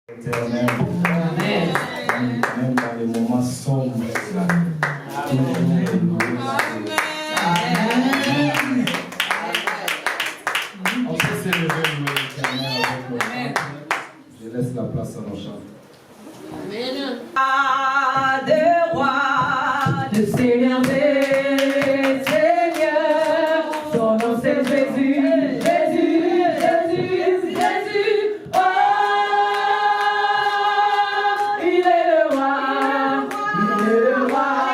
Éternel. Même dans les moments sombres, on peut s'élever l'éternel avec nos chants. Je laisse la place à nos chants. Amen. Des rois, de Seigneur des Seigneurs, ton nom c'est Jésus. Wow.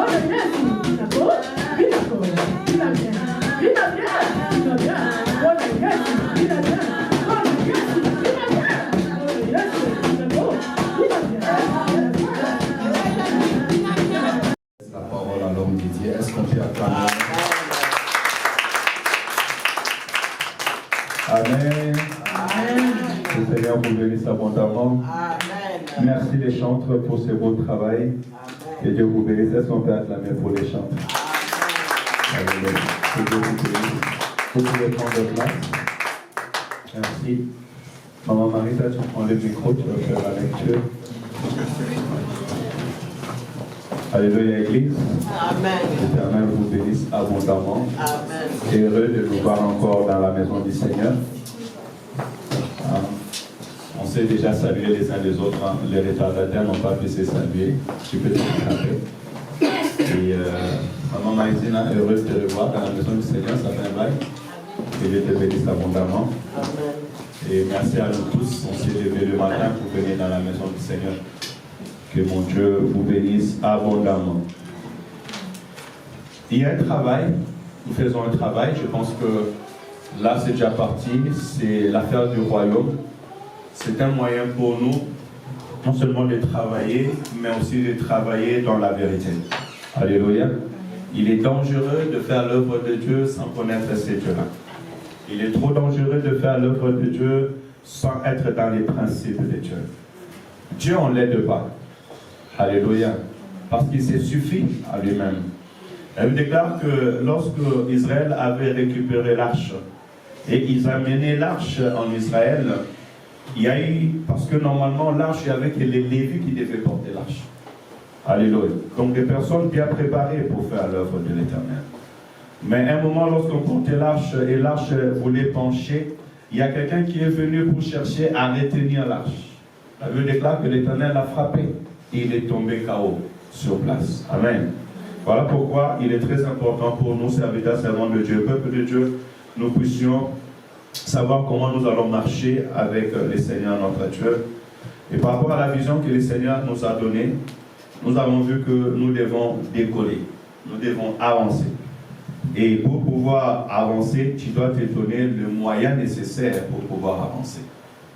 La parole à l'homme de Dieu. Est-ce qu'on peut acclamer? Amen. Le Seigneur vous bénisse abondamment. Merci les chantres pour ce beau travail. Que Dieu vous bénisse. Est-ce qu'on peut acclamer pour les chantres? Alléluia. Que Dieu vous bénisse. Vous pouvez prendre place. Merci. Maman Marita, tu prends le micro, tu vas faire la lecture. Alléluia, Église. Amen. L'Éternel vous bénisse abondamment. Amen. Heureux de nous voir encore dans la maison du Seigneur. On s'est déjà salué les uns les autres. Les retardataires n'ont pas pu se saluer. Tu peux te rattraper. Et Maman Maïtina, heureuse de te revoir dans la maison du Seigneur. Ça fait un bail. Que Dieu te bénisse abondamment. Amen. Et merci à nous tous. On s'est levé le matin pour venir dans la maison du Seigneur. Que mon Dieu vous bénisse abondamment. Il y a un travail. Nous faisons un travail. Je pense que là, c'est déjà parti. C'est l'affaire du royaume. C'est un moyen pour nous, non seulement de travailler, mais aussi de travailler dans la vérité. Alléluia. Il est dangereux de faire l'œuvre de Dieu sans connaître ces dieux-là. Il est trop dangereux de faire l'œuvre de Dieu sans être dans les principes de Dieu. Dieu, on ne l'aide pas. Alléluia. Parce qu'il se suffit à lui-même. Elle déclare que lorsque Israël avait récupéré l'arche et ils amenaient l'arche en Israël, il y a eu, parce que normalement l'arche, il n'y avait que les Lévites qui devaient porter l'arche. Alléluia. Donc des personnes bien préparées pour faire l'œuvre de l'Éternel. Mais à un moment, lorsqu'on portait l'arche et l'arche voulait pencher, il y a quelqu'un qui est venu pour chercher à retenir l'arche. La Bible déclare que l'Éternel l'a frappé et il est tombé KO sur place. Amen. Voilà pourquoi il est très important pour nous, serviteurs, servants de Dieu, peuple de Dieu, nous puissions savoir comment nous allons marcher avec le Seigneur notre Dieu. Et par rapport à la vision que le Seigneur nous a donnée, nous avons vu que nous devons décoller, nous devons avancer. Et pour pouvoir avancer, tu dois te donner le moyen nécessaire pour pouvoir avancer.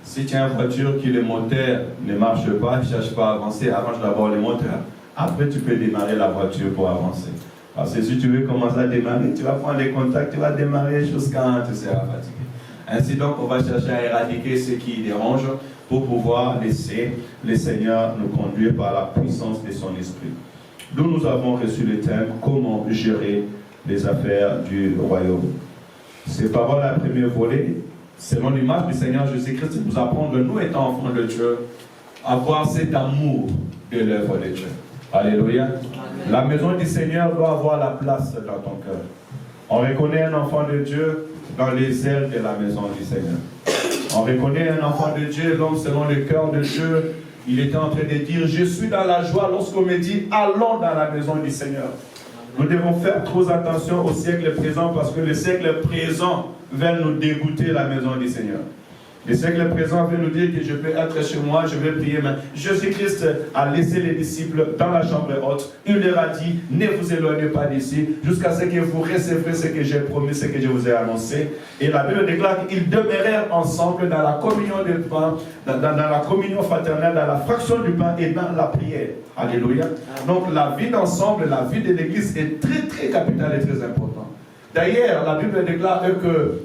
Si tu as une voiture qui le moteur ne marche pas, ne cherche pas à avancer, arrange d'abord le moteur. Après, tu peux démarrer la voiture pour avancer. Parce que si tu veux commencer à démarrer, tu vas prendre les contacts, tu vas démarrer jusqu'à tu seras fatigué. Ainsi donc, on va chercher à éradiquer ce qui dérange pour pouvoir laisser le Seigneur nous conduire par la puissance de son esprit. D'où nous avons reçu le thème « Comment gérer les affaires du royaume ». Ces paroles à premier volet, selon l'image du Seigneur Jésus-Christ, nous apprendre, nous étant enfants de Dieu, à avoir cet amour de l'œuvre de Dieu. Alléluia. Amen. La maison du Seigneur doit avoir la place dans ton cœur. On reconnaît un enfant de Dieu dans les ailes de la maison du Seigneur. On reconnaît un enfant de Dieu, l'homme selon le cœur de Dieu. Il était en train de dire, je suis dans la joie lorsqu'on me dit, allons dans la maison du Seigneur. Nous devons faire trop attention au siècle présent parce que le siècle présent va nous dégoûter la maison du Seigneur. Le siècle présent veut nous dire que je peux être chez moi, je vais prier, mais Jésus-Christ a laissé les disciples dans la chambre haute. Il leur a dit, ne vous éloignez pas d'ici, jusqu'à ce que vous recevrez ce que j'ai promis, ce que je vous ai annoncé. Et la Bible déclare qu'ils demeurèrent ensemble dans la communion du pain, dans la communion fraternelle, dans la fraction du pain et dans la prière. Alléluia. Donc la vie d'ensemble, la vie de l'Église est très très capitale et très importante. D'ailleurs, la Bible déclare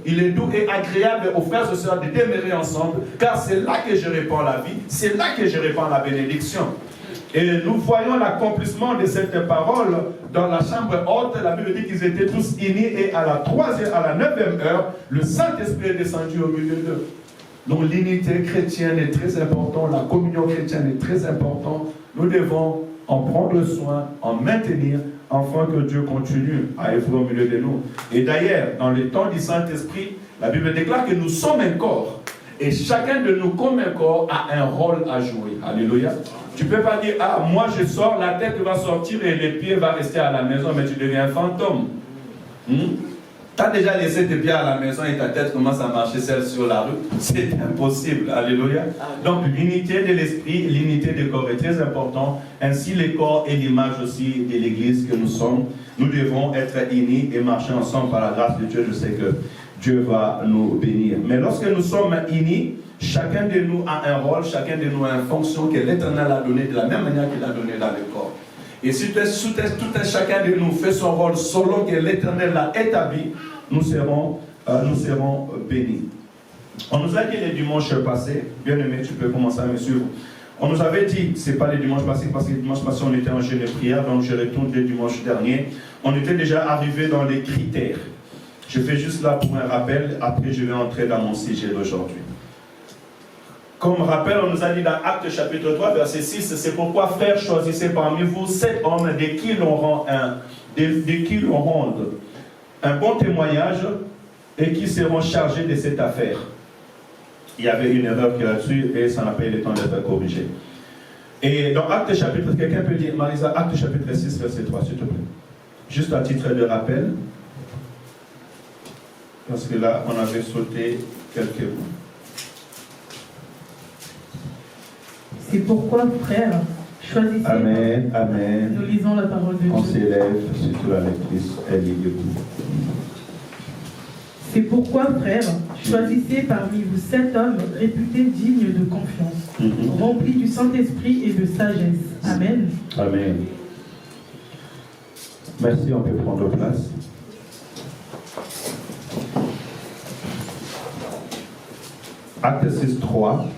qu'il est doux et agréable aux frères et sœurs de demeurer ensemble, car c'est là que je répands la vie, c'est là que je répands la bénédiction. Et nous voyons l'accomplissement de cette parole dans la chambre haute. La Bible dit qu'ils étaient tous unis et à la 9e heure, le Saint-Esprit est descendu au milieu d'eux. Donc l'unité chrétienne est très importante, la communion chrétienne est très importante. Nous devons en prendre soin, en maintenir, afin que Dieu continue à œuvrer au milieu de nous. Et d'ailleurs, dans le temps du Saint-Esprit, la Bible déclare que nous sommes un corps. Et chacun de nous, comme un corps, a un rôle à jouer. Alléluia. Tu ne peux pas dire, ah, moi je sors, la tête va sortir et les pieds vont rester à la maison, mais tu deviens un fantôme. Tu Tu as déjà laissé tes pieds à la maison et ta tête commence à marcher seule sur la rue. C'est impossible. Alléluia. Donc l'unité de l'esprit, l'unité du corps est très importante. Ainsi le corps est l'image aussi de l'église que nous sommes. Nous devons être unis et marcher ensemble par la grâce de Dieu. Je sais que Dieu va nous bénir. Mais lorsque nous sommes unis, chacun de nous a un rôle, chacun de nous a une fonction que l'Éternel a donnée de la même manière qu'il a donnée dans le corps. Et si tout chacun de nous fait son rôle selon que l'Éternel l'a établi, nous serons bénis. On nous a dit le dimanche passé, bien aimé, tu peux commencer à me suivre. On nous avait dit, ce n'est pas le dimanche passé, parce que le dimanche passé on était en jeûne et prière, donc je retourne le dimanche dernier. On était déjà arrivé dans les critères. Je fais juste là pour un rappel, après je vais entrer dans mon sujet d'aujourd'hui. Comme rappel, on nous a dit dans Actes chapitre 3, verset 6, c'est pourquoi, frères, choisissez parmi vous 7 hommes de qui l'on rende un bon témoignage et qui seront chargés de cette affaire. Il y avait une erreur qui est là-dessus et ça n'a pas eu le temps d'être corrigé. Et dans Actes chapitre, quelqu'un peut dire, Marisa, Actes chapitre 6, verset 3, s'il te plaît. Juste à titre de rappel, parce que là, on avait sauté quelques mots. C'est pourquoi, frères, choisissez... Amen, amen. Nous lisons la parole de Dieu. On s'élève, surtout la lectrice, elle lit debout. C'est pourquoi, frères, choisissez parmi vous 7 hommes réputés dignes de confiance, remplis du Saint-Esprit et de sagesse. Amen. Amen. Merci, on peut prendre place. Acte 6, 3.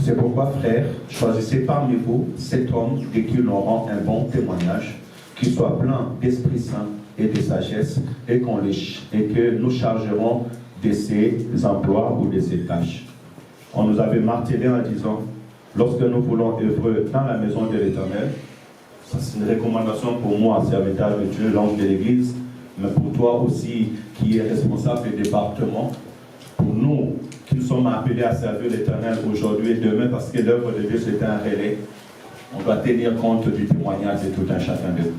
C'est pourquoi, frères, choisissez parmi vous 7 hommes de qui l'on rend un bon témoignage, qui soient pleins d'Esprit Saint et de sagesse, et que nous chargerons de ces emplois ou de ces tâches. On nous avait martelé en disant, lorsque nous voulons œuvrer dans la maison de l'Éternel, ça c'est une recommandation pour moi, serviteur de Dieu, l'ange de l'Église, mais pour toi aussi, qui est responsable du département, pour nous qui sommes appelés à servir l'Éternel aujourd'hui et demain, parce que l'œuvre de Dieu c'est un relais, on doit tenir compte du témoignage de tout un chacun de nous.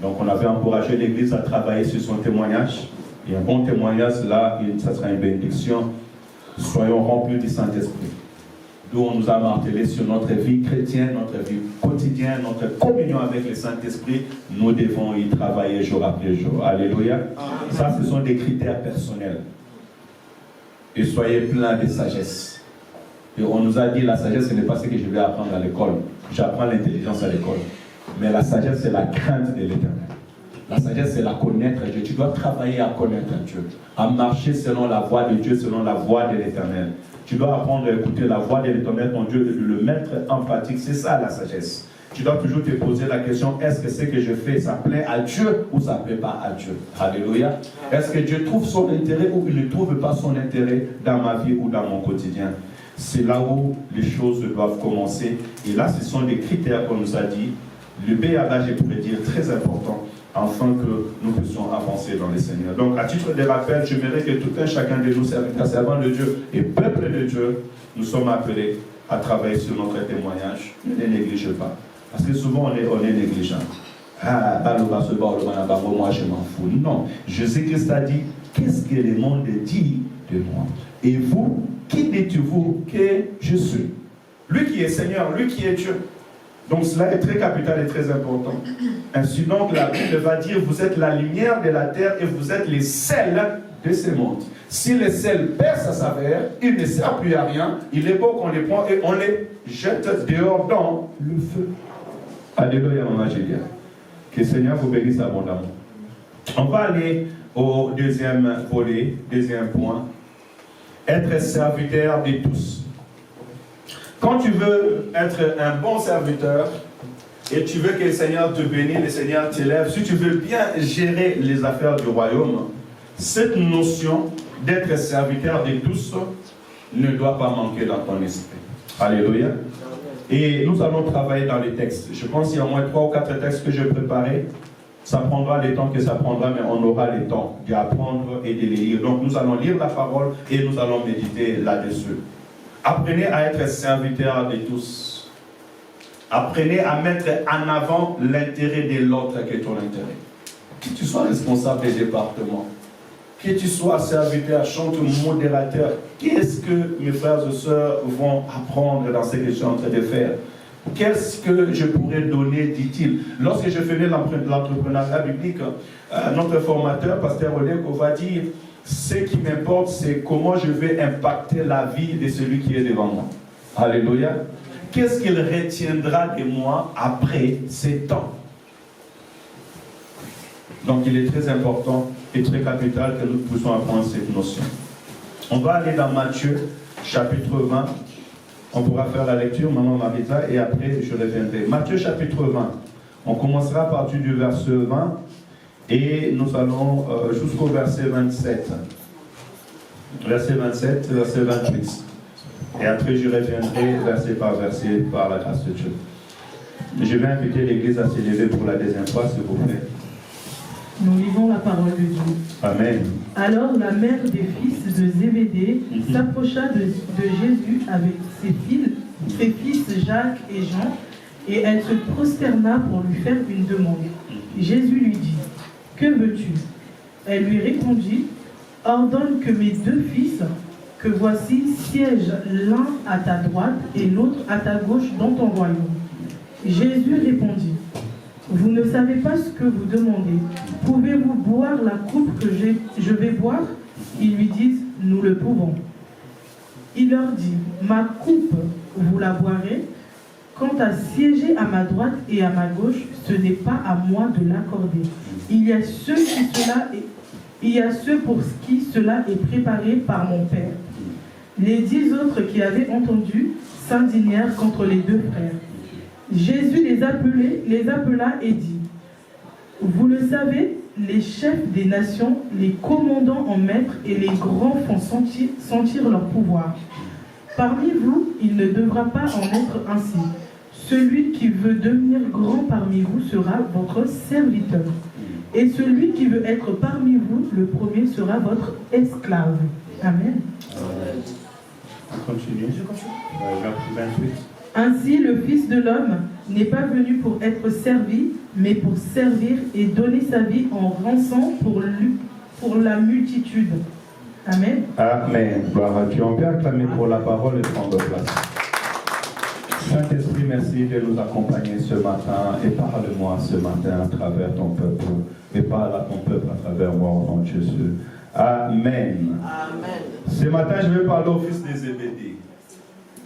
Donc on avait encouragé l'Église à travailler sur son témoignage, et un bon témoignage là, ça sera une bénédiction. Soyons remplis du Saint-Esprit. D'où on nous a martelé sur notre vie chrétienne, notre vie quotidienne, notre communion avec le Saint-Esprit, nous devons y travailler jour après jour. Alléluia. Ça, ce sont des critères personnels. Et soyez pleins de sagesse. Et on nous a dit, la sagesse, ce n'est pas ce que je vais apprendre à l'école. J'apprends l'intelligence à l'école. Mais la sagesse, c'est la crainte de l'Éternel. La sagesse, c'est la connaître Dieu. Tu dois travailler à connaître Dieu, à marcher selon la voie de Dieu, selon la voie de l'Éternel. Tu dois apprendre à écouter la voix de l'Éternel, ton Dieu, et de le mettre en pratique. C'est ça la sagesse. Tu dois toujours te poser la question, est-ce que ce que je fais, ça plaît à Dieu ou ça ne plaît pas à Dieu? Alléluia. Est-ce que Dieu trouve son intérêt ou il ne trouve pas son intérêt dans ma vie ou dans mon quotidien? C'est là où les choses doivent commencer. Et là, ce sont des critères qu'on nous a dit. Le B.A.B., je pourrais dire, très important, afin que nous puissions avancer dans le Seigneur. Donc, à titre de rappel, je verrai que tout un chacun de nous, servants de Dieu et peuple de Dieu, nous sommes appelés à travailler sur notre témoignage. Ne les négligez pas. Parce que souvent, on est négligent. Moi, je m'en fous. Non. Jésus-Christ a dit, qu'est-ce que le monde dit de moi? Et vous, qui dites-vous que je suis? Lui qui est Seigneur, lui qui est Dieu. Donc cela est très capital et très important. Ainsi donc la Bible va dire, vous êtes la lumière de la terre et vous êtes les sels de ce monde. Si le sel perd sa saveur, il ne sert plus à rien. Il est bon qu'on les prend et on les jette dehors dans le feu. Alléluia, maman Julia. Que le Seigneur vous bénisse abondamment. On va aller au deuxième volet, deuxième point. Être serviteur de tous. Quand tu veux être un bon serviteur et tu veux que le Seigneur te bénisse, le Seigneur t'élève, si tu veux bien gérer les affaires du royaume, cette notion d'être serviteur de tous ne doit pas manquer dans ton esprit. Alléluia. Et nous allons travailler dans les textes. Je pense qu'il y a au moins 3 ou 4 textes que je préparais. Ça prendra le temps que ça prendra, mais on aura le temps d'apprendre et de les lire. Donc nous allons lire la parole et nous allons méditer là-dessus. Apprenez à être serviteur de tous. Apprenez à mettre en avant l'intérêt de l'autre que ton intérêt. Que tu sois responsable des départements, que tu sois serviteur, chanteur, modérateur, qu'est-ce que mes frères et sœurs vont apprendre dans ce que je suis en train de faire? Qu'est-ce que je pourrais donner, dit-il? Lorsque je faisais l'entrepreneuriat biblique, notre formateur, Pasteur Oleko, va dire, ce qui m'importe, c'est comment je vais impacter la vie de celui qui est devant moi. Alléluia. Qu'est-ce qu'il retiendra de moi après ces temps? Donc il est très important et très capital que nous puissions apprendre cette notion. On va aller dans Matthieu, chapitre 20. On pourra faire la lecture, Maman Marita, et après je reviendrai. Matthieu, chapitre 20. On commencera à partir du verset 20 et nous allons jusqu'au verset 27. Verset 27, verset 28. Et après je reviendrai verset par verset par la grâce de Dieu. Je vais inviter l'Église à s'élever pour la deuxième fois, s'il vous plaît. Nous lisons la parole de Dieu. Amen. Alors la mère des fils de Zébédée s'approcha de Jésus avec ses fils Jacques et Jean, et elle se prosterna pour lui faire une demande. Jésus lui dit, « Que veux-tu » Elle lui répondit, « Ordonne que mes deux fils, que voici, siègent l'un à ta droite et l'autre à ta gauche dans ton royaume. » Jésus répondit, « Vous ne savez pas ce que vous demandez. Pouvez-vous boire la coupe que je vais boire ?» Ils lui disent, « Nous le pouvons. » Il leur dit, « Ma coupe, vous la boirez. Quant à siéger à ma droite et à ma gauche, ce n'est pas à moi de l'accorder. Il y a ceux pour qui cela est préparé par mon Père. » Les 10 autres qui avaient entendu s'indignèrent contre les deux frères. Jésus les appela et dit, « Vous le savez, les chefs des nations, les commandants en maîtres et les grands font sentir leur pouvoir. Parmi vous, il ne devra pas en être ainsi. Celui qui veut devenir grand parmi vous sera votre serviteur. Et celui qui veut être parmi vous, le premier sera votre esclave. » Amen. On continue. Je continue. Verset 28. Ainsi, le Fils de l'homme n'est pas venu pour être servi, mais pour servir et donner sa vie en rançon pour la multitude. Amen. Amen. Gloire à Dieu. On peut acclamer pour la parole et prendre place. Saint-Esprit, merci de nous accompagner ce matin et parle-moi ce matin à travers ton peuple et parle à ton peuple à travers moi au nom de Jésus. Amen. Amen. Ce matin, je vais parler au fils des Zébédée.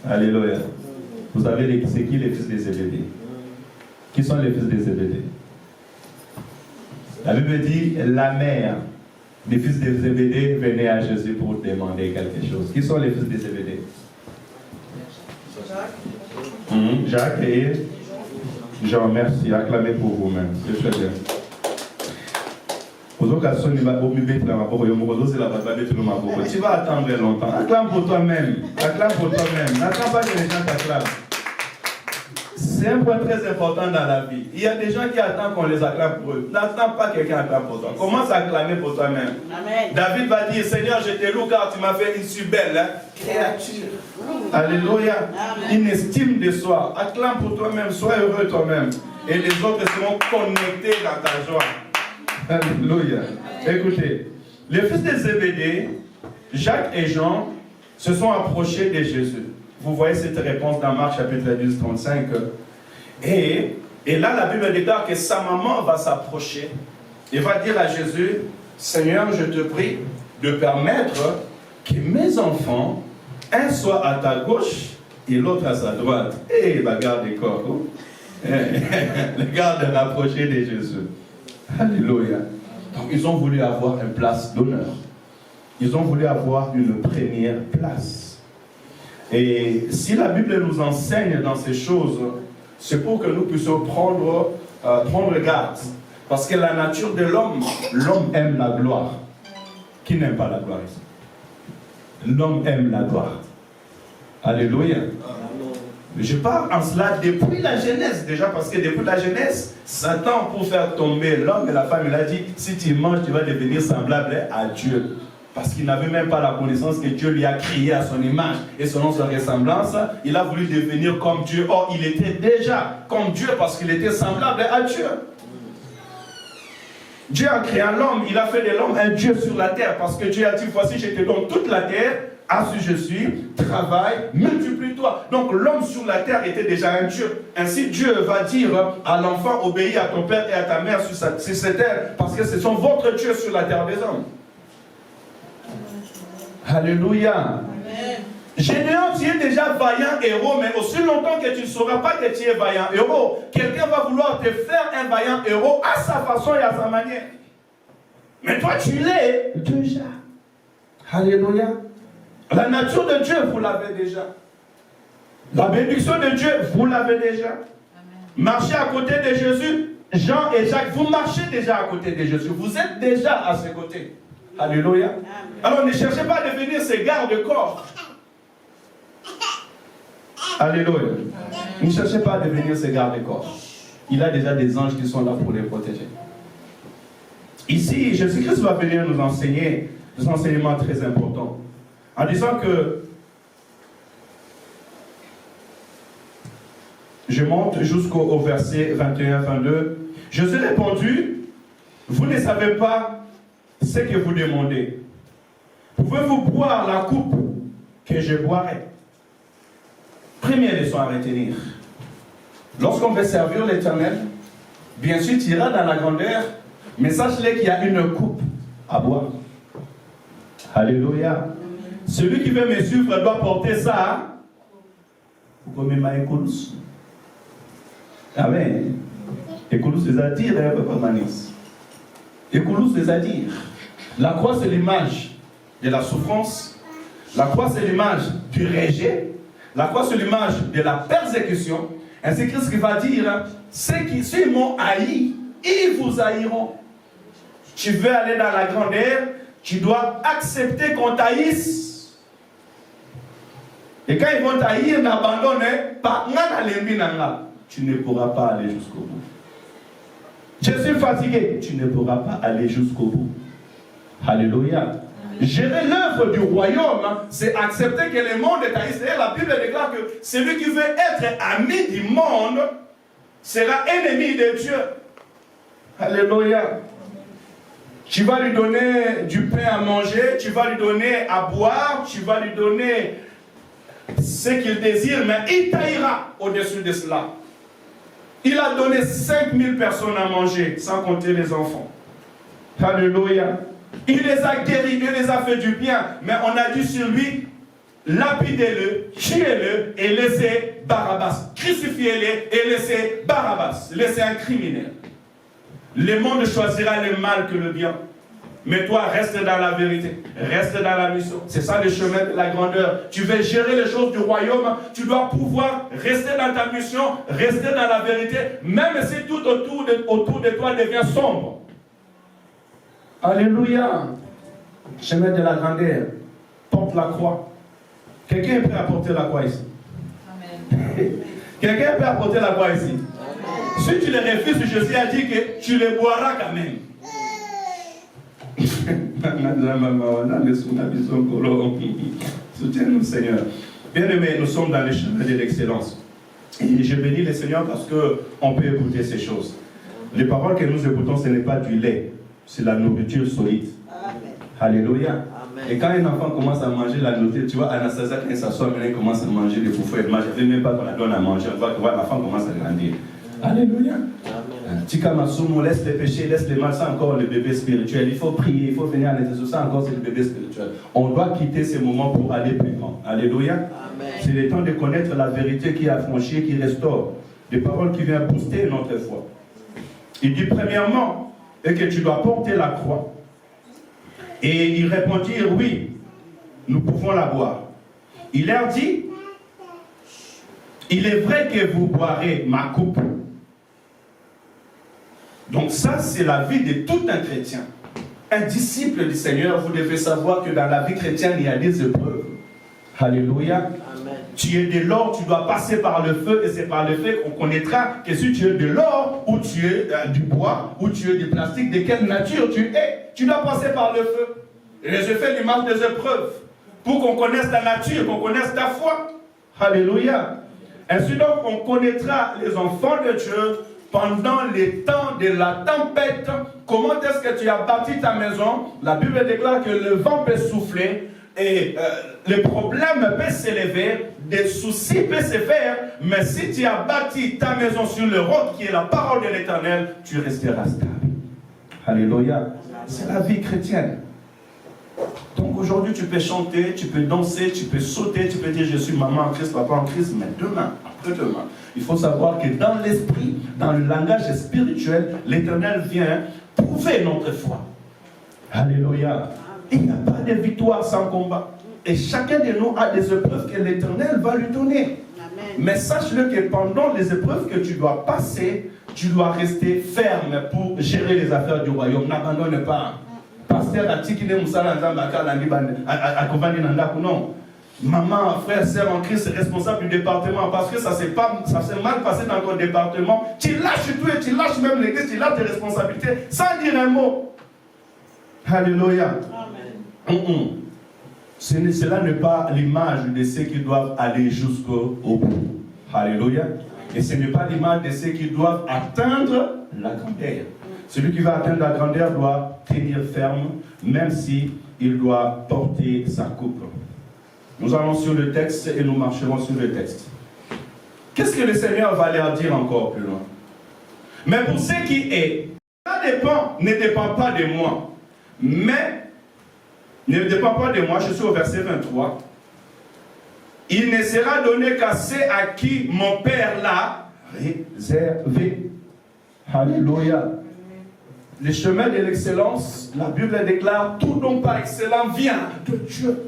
Alléluia. Vous savez, c'est qui les fils des Zébédée? Qui sont les fils des Zébédée? La Bible dit, la mère des fils des Zébédée venait à Jésus pour demander quelque chose. Qui sont les fils des Zébédée? Jacques et Jean. Merci. Acclamez pour vous-même. C'est très bien. Tu vas attendre longtemps. Acclame pour toi-même. Acclame pour toi-même. N'attends pas que les gens t'acclament. C'est un point très important dans la vie. Il y a des gens qui attendent qu'on les acclame pour eux. N'attends pas que quelqu'un acclame pour toi. Commence à acclamer pour toi-même. Amen. David va dire, Seigneur, je te loue car tu m'as fait une si belle créature. Alléluia. Amen. Une estime de soi. Acclame pour toi-même. Sois heureux toi-même. Et les autres seront connectés dans ta joie. Alléluia. Écoutez, les fils de Zébédée, Jacques et Jean, se sont approchés de Jésus. Vous voyez cette réponse dans Marc chapitre 12, 35. Et là, la Bible déclare que sa maman va s'approcher et va dire à Jésus, Seigneur, je te prie de permettre que mes enfants, un soit à ta gauche et l'autre à sa droite. Et la garde des corps. Le garde rapproché de Jésus. Alléluia. Donc ils ont voulu avoir une place d'honneur. Ils ont voulu avoir une première place. Et si la Bible nous enseigne dans ces choses, c'est pour que nous puissions prendre garde. Parce que la nature de l'homme aime la gloire. Qui n'aime pas la gloire ici? L'homme aime la gloire. Alléluia. Je parle en cela depuis la Genèse, déjà parce que depuis la Genèse, Satan, pour faire tomber l'homme et la femme, il a dit, si tu manges, tu vas devenir semblable à Dieu. Parce qu'il n'avait même pas la connaissance que Dieu lui a créé à son image et selon sa ressemblance, il a voulu devenir comme Dieu. Or, il était déjà comme Dieu parce qu'il était semblable à Dieu. Dieu a créé l'homme, il a fait de l'homme un Dieu sur la terre, parce que Dieu a dit, voici, je te donne toute la terre, ainsi je suis, travaille, multiplie-toi. Donc l'homme sur la terre était déjà un Dieu. Ainsi Dieu va dire à l'enfant, obéis à ton père et à ta mère sur cette terre, parce que ce sont votre Dieu sur la terre des hommes. Alléluia. Amen. Gédéon, tu es déjà vaillant héros, mais aussi longtemps que tu ne sauras pas que tu es vaillant héros, quelqu'un va vouloir te faire un vaillant héros à sa façon et à sa manière. Mais toi, tu l'es déjà. Alléluia. La nature de Dieu, vous l'avez déjà. La bénédiction de Dieu, vous l'avez déjà. Amen. Marchez à côté de Jésus, Jean et Jacques, vous marchez déjà à côté de Jésus. Vous êtes déjà à ses côtés. Alléluia. Amen. Alors ne cherchez pas à devenir ses gardes-corps. Alléluia. Ne cherchez pas à devenir ses gardes-corps. Il a déjà des anges qui sont là pour les protéger. Ici, Jésus-Christ va venir nous enseigner des enseignements très importants. En disant que je monte jusqu'au verset 21-22. Jésus répondit, vous ne savez pas ce que vous demandez. Pouvez-vous boire la coupe que je boirai? Première leçon à retenir. Lorsqu'on veut servir l'Éternel, bien sûr, tu iras dans la grandeur, mais sache-le qu'il y a une coupe à boire. Alléluia. Celui qui veut me suivre doit porter ça. Amen. Écoute, c'est-à-dire, écoute, c'est-à-dire, la croix c'est l'image de la souffrance, la croix c'est l'image du rejet, la croix c'est l'image de la persécution. Ainsi Christ va dire, ceux qui m'ont haï, ils vous haïront. Tu veux aller dans la grandeur, tu dois accepter qu'on t'haïsse. Et quand ils vont t'haïr, n'abandonne pas, tu ne pourras pas aller jusqu'au bout. Je suis fatigué, tu ne pourras pas aller jusqu'au bout. Alléluia. Gérer l'œuvre du royaume, c'est accepter que le monde est haï. La Bible déclare que celui qui veut être ami du monde sera ennemi de Dieu. Alléluia. Tu vas lui donner du pain à manger, tu vas lui donner à boire, tu vas lui donner ce qu'il désire, mais il taillera au-dessus de cela. Il a donné 5000 personnes à manger, sans compter les enfants. Alléluia. Il les a guéris, il les a fait du bien, mais on a dit sur lui, lapidez-le, tuez-le et laissez Barabbas. Crucifiez-le et laissez Barabbas. Laissez un criminel. Le monde choisira le mal que le bien. Mais toi, reste dans la vérité. Reste dans la mission. C'est ça le chemin de la grandeur. Tu veux gérer les choses du royaume. Tu dois pouvoir rester dans ta mission, rester dans la vérité, même si tout autour de toi devient sombre. Alléluia. Chemin de la grandeur. Porte la croix. Quelqu'un est prêt à porter la croix ici? Amen. Quelqu'un est prêt à porter la croix ici? Amen. Si tu le refuses, Jésus a dit que tu le boiras quand même. Soutiens-nous, Seigneur. Bien-aimés, nous sommes dans le chemin de l'excellence. Et je bénis le Seigneur parce qu'on peut écouter ces choses. Les paroles que nous écoutons, ce n'est pas du lait, c'est la nourriture solide. Amen. Alléluia. Amen. Et quand un enfant commence à manger la nourriture, tu vois, Anastasia, quand elle s'assoit, il commence à manger des foufous, elle mange, elle ne veut même pas qu'on la donne à manger. On voit que l'enfant commence à grandir. Alléluia. Tikamasumo, laisse les péchés, laisse les mal, c'est encore le bébé spirituel. Il faut prier, il faut venir à l'intercession, ça encore c'est le bébé spirituel. On doit quitter ces moments pour aller plus grand. Alléluia. C'est le temps de connaître la vérité qui affranchit, qui restaure. Des paroles qui viennent booster notre foi. Il dit premièrement que tu dois porter la croix. Et ils répondirent oui, nous pouvons la boire. Il leur dit, il est vrai que vous boirez ma coupe. Donc ça, c'est la vie de tout un chrétien. Un disciple du Seigneur, vous devez savoir que dans la vie chrétienne, il y a des épreuves. Alléluia. Amen. Tu es de l'or, tu dois passer par le feu, et c'est par le feu qu'on connaîtra que si tu es de l'or, ou tu es du bois, ou tu es du plastique, de quelle nature tu es, tu dois passer par le feu. Et je fais l'image des épreuves, pour qu'on connaisse ta nature, qu'on connaisse ta foi. Alléluia. Ainsi donc, on connaîtra les enfants de Dieu pendant les temps de la tempête, comment est-ce que tu as bâti ta maison? La Bible déclare que le vent peut souffler et les problèmes peuvent s'élever, des soucis peuvent se faire, mais si tu as bâti ta maison sur le roc qui est la parole de l'Éternel, tu resteras stable. Alléluia. C'est la vie chrétienne. Donc aujourd'hui, tu peux chanter, tu peux danser, tu peux sauter, tu peux dire je suis maman en Christ, papa en Christ, mais demain, après-demain, il faut savoir que dans l'esprit, dans le langage spirituel, l'Éternel vient prouver notre foi. Alléluia. Il n'y a pas de victoire sans combat. Et chacun de nous a des épreuves que l'Éternel va lui donner. Amen. Mais sache-le que pendant les épreuves que tu dois passer, tu dois rester ferme pour gérer les affaires du royaume. N'abandonne pas. Pasteur Atikine Moussala Nzambaka Akovani Nandaku, non. Maman, frère, sœur en Christ, responsable du département, parce que ça s'est mal passé dans ton département. Tu lâches tout et tu lâches même l'église, tu lâches tes responsabilités sans dire un mot. Alléluia. Amen. Cela n'est pas l'image de ceux qui doivent aller jusqu'au bout. Alléluia. Et ce n'est pas l'image de ceux qui doivent atteindre la grandeur. Celui qui va atteindre la grandeur doit tenir ferme, même s'il doit porter sa coupe. Nous allons sur le texte et nous marcherons sur le texte. Qu'est-ce que le Seigneur va leur dire encore plus loin? Mais pour ce qui est, ça ne dépend pas de moi. Mais, ne dépend pas de moi, je suis au verset 23. Il ne sera donné qu'à ceux à qui mon Père l'a réservé. Alléluia. Le chemin de l'excellence, la Bible déclare, tout don par excellent vient de Dieu.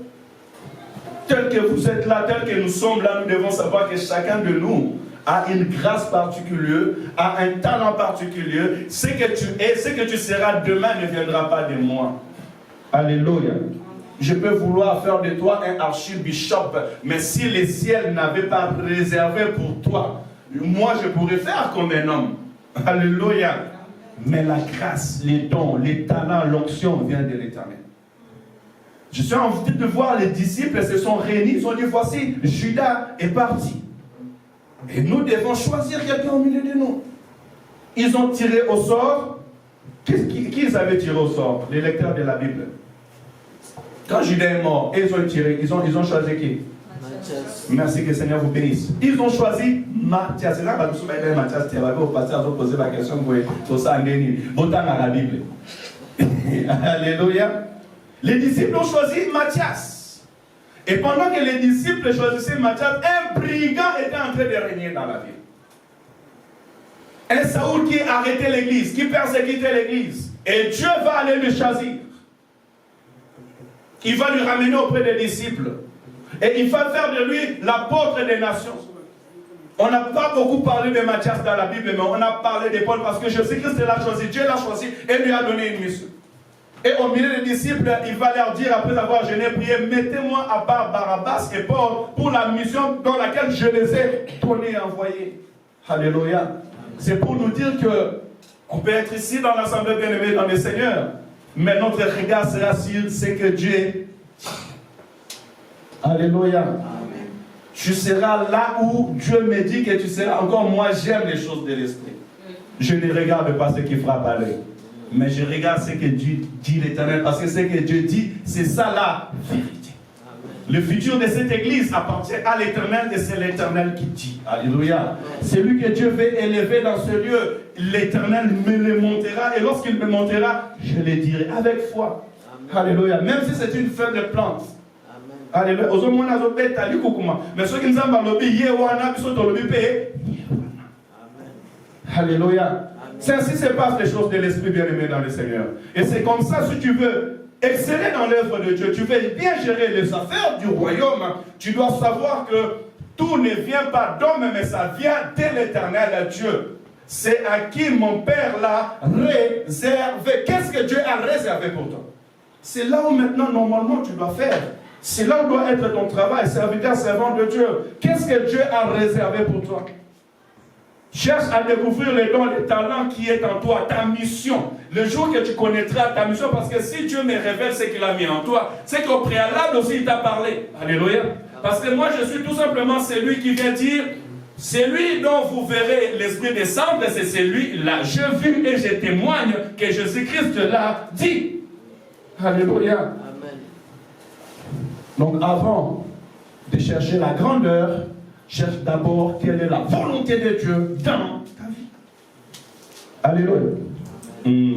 Tel que vous êtes là, tel que nous sommes là, nous devons savoir que chacun de nous a une grâce particulière, a un talent particulier. Ce que tu es, ce que tu seras demain ne viendra pas de moi. Alléluia. Je peux vouloir faire de toi un archibishop, mais si les ciels n'avaient pas réservé pour toi, moi je pourrais faire comme un homme. Alléluia. Mais la grâce, les dons, les talents, l'onction vient de l'Éternel. Je suis envie de voir les disciples se sont réunis, ils ont dit voici, Judas est parti. Et nous devons choisir quelqu'un au milieu de nous. Ils ont tiré au sort. Qui ils avaient tiré au sort? Les lecteurs de la Bible. Quand Judas est mort, ils ont tiré, ils ont choisi qui? Matthias. Merci que le Seigneur vous bénisse. Ils ont choisi Matthias. C'est là que vous avez Matthias, tu vas poser la question, vous savez, autant dans la Bible. Alléluia. Les disciples ont choisi Matthias. Et pendant que les disciples choisissaient Matthias, un brigand était en train de régner dans la ville. Un Saoul qui arrêtait l'église, qui persécutait l'église. Et Dieu va aller le choisir. Il va lui ramener auprès des disciples. Et il va faire de lui l'apôtre des nations. On n'a pas beaucoup parlé de Matthias dans la Bible, mais on a parlé de Paul parce que Jésus-Christ l'a choisi, Dieu l'a choisi et lui a donné une mission. Et au milieu des disciples, il va leur dire, après avoir jeûné, prié, mettez-moi à part Barabbas et Paul pour la mission dans laquelle je les ai donnés et envoyés. Alléluia. C'est pour nous dire que on peut être ici dans l'assemblée bien-aimée dans le Seigneur, mais notre regard sera sur ce que Dieu. Alléluia. Amen. Tu seras là où Dieu me dit que tu seras. Encore moi, j'aime les choses de l'esprit. Je ne regarde pas ce qui frappe à l'œil, mais je regarde ce que Dieu dit l'Éternel, parce que ce que Dieu dit, c'est ça la vérité. Le futur de cette église appartient à l'Éternel et c'est l'Éternel qui dit. Alléluia. Celui que Dieu veut élever dans ce lieu, l'Éternel me le montera et lorsqu'il me montera, je le dirai avec foi. Amen. Alléluia. Même si c'est une feuille de plante. Amen. Alléluia. Mais ceux qui nous ont lobby, Alléluia. C'est ainsi que se passent les choses de l'esprit bien-aimé dans le Seigneur. Et c'est comme ça, si tu veux exceller dans l'œuvre de Dieu, tu veux bien gérer les affaires du royaume, tu dois savoir que tout ne vient pas d'homme, mais ça vient de l'Éternel Dieu. C'est à qui mon Père l'a réservé. Qu'est-ce que Dieu a réservé pour toi? C'est là où maintenant, normalement, tu dois faire. C'est là où doit être ton travail, serviteur, servant de Dieu. Qu'est-ce que Dieu a réservé pour toi? Cherche à découvrir les dons, les talents qui est en toi, ta mission. Le jour que tu connaîtras ta mission, parce que si Dieu me révèle ce qu'il a mis en toi, c'est qu'au préalable aussi il t'a parlé. Alléluia. Parce que moi je suis tout simplement celui qui vient dire C'est lui dont vous verrez l'Esprit descendre, c'est celui-là. Je vis et je témoigne que Jésus-Christ l'a dit. Alléluia. Amen. Donc avant de chercher la grandeur, cherche d'abord quelle est la volonté de Dieu dans ta vie. Alléluia.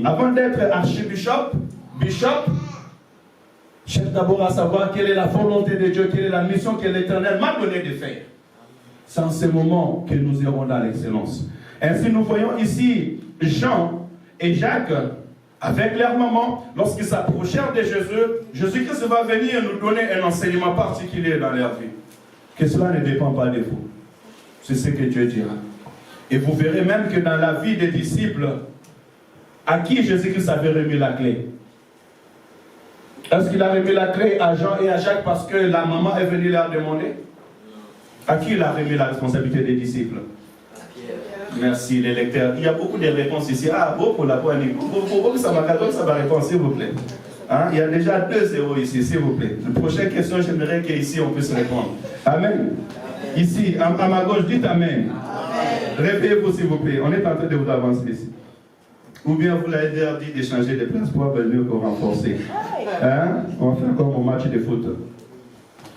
Avant d'être archibishop, bishop, cherche d'abord à savoir quelle est la volonté de Dieu, quelle est la mission que l'Éternel m'a donné de faire. C'est en ce moment que nous irons dans l'excellence. Ainsi, nous voyons ici Jean et Jacques avec leur maman, lorsqu'ils s'approchèrent de Jésus, Jésus-Christ va venir nous donner un enseignement particulier dans leur vie. Que cela ne dépend pas de vous. C'est ce que Dieu dira. Et vous verrez même que dans la vie des disciples, à qui Jésus-Christ avait remis la clé? Est-ce qu'il a remis la clé à Jean et à Jacques parce que la maman est venue leur demander? À qui il a remis la responsabilité des disciples? Merci les lecteurs. Il y a beaucoup de réponses ici. Ah, bon pour la poignée. Pour que ça va répondre, s'il vous plaît. Hein? Il y a déjà 2-0 ici, s'il vous plaît. La prochaine question, j'aimerais qu'ici on puisse répondre. Amen. Ici, à ma gauche, dites Amen. Réveillez-vous, s'il vous plaît. On est en train de vous avancer ici. Ou bien vous l'avez dit d'échanger des places pour venir pour renforcer. Hein? On va faire comme au match de foot.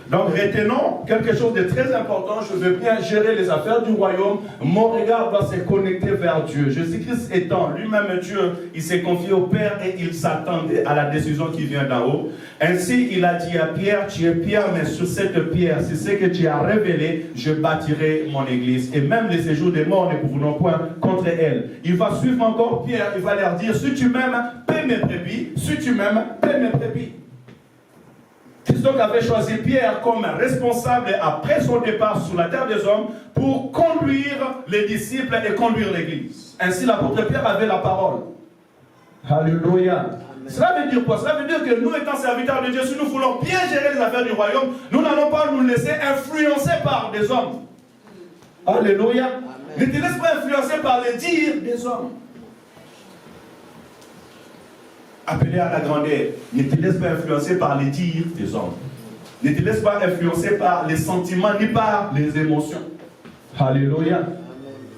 Donc retenons quelque chose de très important. Je veux bien gérer les affaires du royaume. Mon regard doit se connecter vers Dieu. Jésus-Christ étant lui-même Dieu, il s'est confié au Père et il s'attendait à la décision qui vient d'en haut. Ainsi, il a dit à Pierre, tu es Pierre, mais sur cette pierre, c'est ce que tu as révélé, je bâtirai mon église. Et même les séjours des morts ne pourront point contre elle. Il va suivre encore Pierre, il va leur dire, si tu m'aimes, paie mes brebis. Si tu m'aimes, paie mes brebis. Christ avait choisi Pierre comme responsable après son départ sur la terre des hommes pour conduire les disciples et conduire l'église. Ainsi, l'apôtre Pierre avait la parole. Alléluia. Cela veut dire quoi? Cela veut dire que nous, étant serviteurs de Dieu, si nous voulons bien gérer les affaires du royaume, nous n'allons pas nous laisser influencer par des hommes. Alléluia. Ne te laisse pas influencer par les dires des hommes. Appelé à la grandeur, ne te laisse pas influencer par les dires des hommes. Ne te laisse pas influencer par les sentiments ni par les émotions. Alléluia. Amen.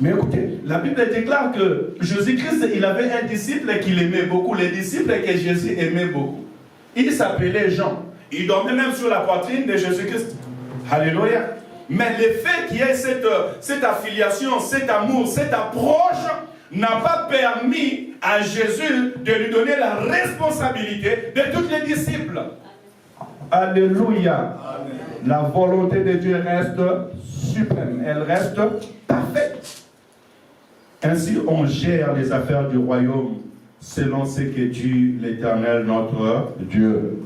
Mais écoutez, la Bible déclare que Jésus-Christ, il avait un disciple qu'il aimait beaucoup, les disciples que Jésus aimait beaucoup. Il s'appelait Jean. Il dormait même sur la poitrine de Jésus-Christ. Alléluia. Mais le fait qu'il y ait cette affiliation, cet amour, cette approche, n'a pas permis à Jésus de lui donner la responsabilité de tous les disciples. Alléluia. Amen. La volonté de Dieu reste suprême. Elle reste parfaite. Ainsi, on gère les affaires du royaume selon ce que dit l'Éternel, notre Dieu.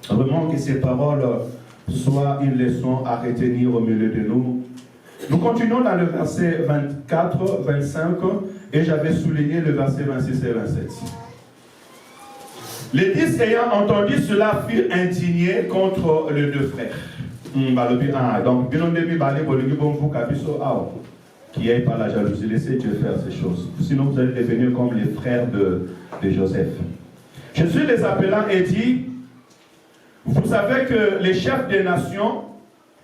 Vraiment que ces paroles soient une leçon à retenir au milieu de nous. Nous continuons dans le verset 24, 25, et j'avais souligné le verset 26 et 27. Les 10 ayant entendu cela furent indignés contre les deux frères. Donc, qui aille par la jalousie, laissez Dieu faire ces choses. Sinon, vous allez devenir comme les frères de Joseph. Jésus les appelant et dit, vous savez que les chefs des nations,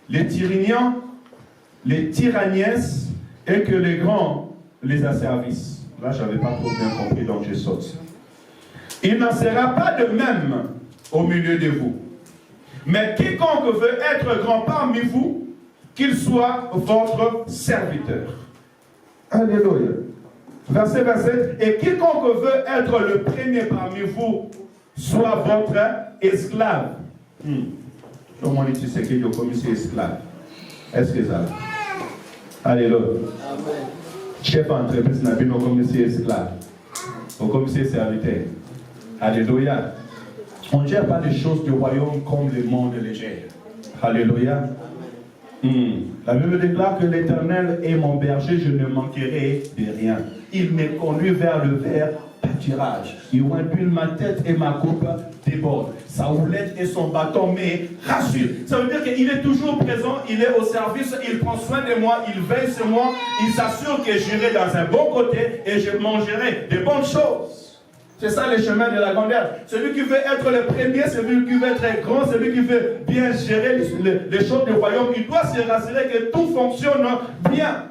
les Tyriens, les tyrannies, et que les grands les asservissent. Là, je n'avais pas trop bien compris, donc je saute. Il n'en sera pas de même au milieu de vous. Mais quiconque veut être grand parmi vous, qu'il soit votre serviteur. Alléluia. Verset 27. Et quiconque veut être le premier parmi vous, soit votre esclave. Comment tu sais que Dieu comme c'est esclave? Est-ce que ça? Alléluia. Amen. Chef entreprise n'a pas comme c'est esclave. Ou comme c'est serviteur. Alléluia. On ne gère pas les choses du royaume comme le monde les gère. Alléluia. La Bible déclare que l'Éternel est mon berger, je ne manquerai de rien. Il me conduit vers le vert pâturage. Il remplit ma tête et ma coupe déborde. Sa houlette et son bâton me rassurent. Ça veut dire qu'il est toujours présent, il est au service, il prend soin de moi, il veille sur moi, il s'assure que j'irai dans un bon côté et je mangerai de bonnes choses. C'est ça le chemin de la grandeur. Celui qui veut être le premier, celui qui veut être grand, celui qui veut bien gérer les choses du royaume, il doit se rassurer que tout fonctionne bien.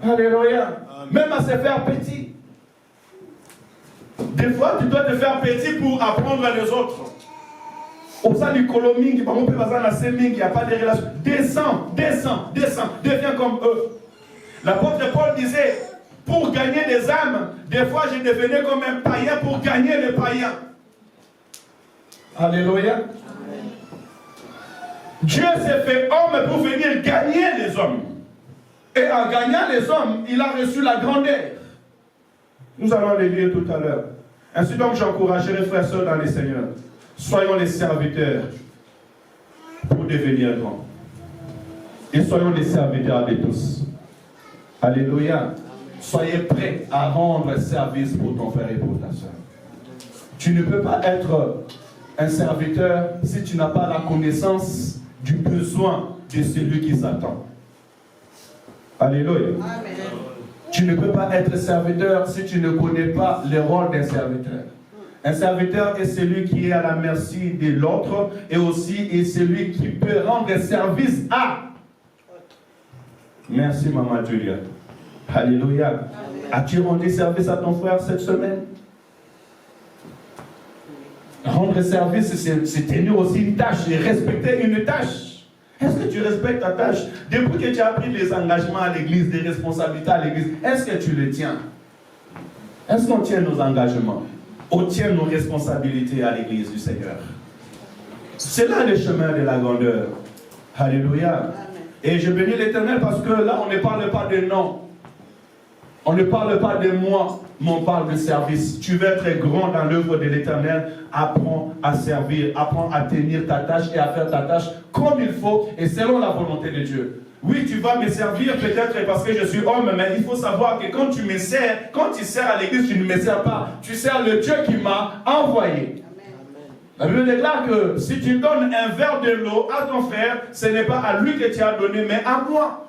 Alléluia. Même à se faire petit. Des fois, tu dois te faire petit pour apprendre les autres. Au sein du coloming, on peut passer dans la séming, il n'y a pas de relation. Descends, deviens comme eux. L'apôtre Paul disait, pour gagner des âmes, des fois je devenais comme un païen pour gagner les païens. Alléluia. Amen. Dieu s'est fait homme pour venir gagner les hommes. Et en gagnant les hommes, il a reçu la grandeur. Nous allons le lire tout à l'heure. Ainsi donc, j'encouragerai frères et sœurs dans les Seigneurs. Soyons les serviteurs pour devenir grands. Et soyons les serviteurs de tous. Alléluia. Soyez prêts à rendre service pour ton frère et pour ta soeur. Tu ne peux pas être un serviteur si tu n'as pas la connaissance du besoin de celui qui s'attend. Alléluia. Amen. Tu ne peux pas être serviteur si tu ne connais pas le rôle d'un serviteur. Un serviteur est celui qui est à la merci de l'autre et aussi est celui qui peut rendre service à. Merci Maman Julia. Alléluia. Amen. As-tu rendu service à ton frère cette semaine? Rendre service, c'est tenir aussi une tâche et respecter une tâche. Est-ce que tu respectes ta tâche? Depuis que tu as pris les engagements à l'église, des responsabilités à l'église, est-ce que tu les tiens? Est-ce qu'on tient nos engagements? On tient nos responsabilités à l'église du Seigneur? C'est là le chemin de la grandeur. Alléluia. Amen. Et je bénis l'Éternel parce que là, on ne parle pas de nom. On ne parle pas de moi, mais on parle de service. Tu veux être grand dans l'œuvre de l'Éternel, apprends à servir, apprends à tenir ta tâche et à faire ta tâche comme il faut et selon la volonté de Dieu. Oui, tu vas me servir peut-être parce que je suis homme, mais il faut savoir que quand tu me sers, quand tu sers à l'église, tu ne me sers pas. Tu sers le Dieu qui m'a envoyé. La Bible déclare que si tu donnes un verre de l'eau à ton frère, ce n'est pas à lui que tu as donné, mais à moi.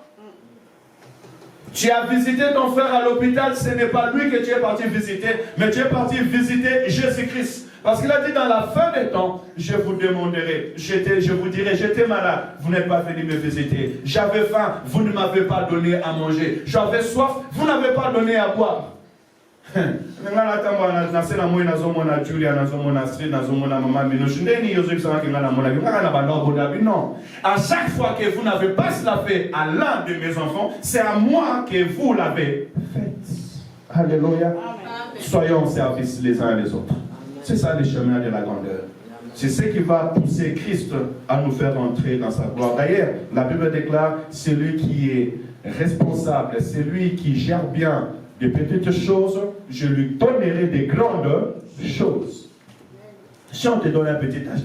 Tu as visité ton frère à l'hôpital, ce n'est pas lui que tu es parti visiter, mais tu es parti visiter Jésus-Christ. Parce qu'il a dit dans la fin des temps, je vous demanderai, je vous dirai, j'étais malade, vous n'êtes pas venu me visiter. J'avais faim, vous ne m'avez pas donné à manger. J'avais soif, vous n'avez pas donné à boire. Non. À chaque fois que vous n'avez pas cela fait à l'un de mes enfants, c'est à moi que vous l'avez fait. Alléluia. Amen. Soyons en service les uns les autres. C'est ça le chemin de la grandeur. C'est ce qui va pousser Christ à nous faire entrer dans sa gloire. D'ailleurs, la Bible déclare, celui qui est responsable, celui qui gère bien des petites choses, je lui donnerai des grandes choses. Si on te donne un petit tâche,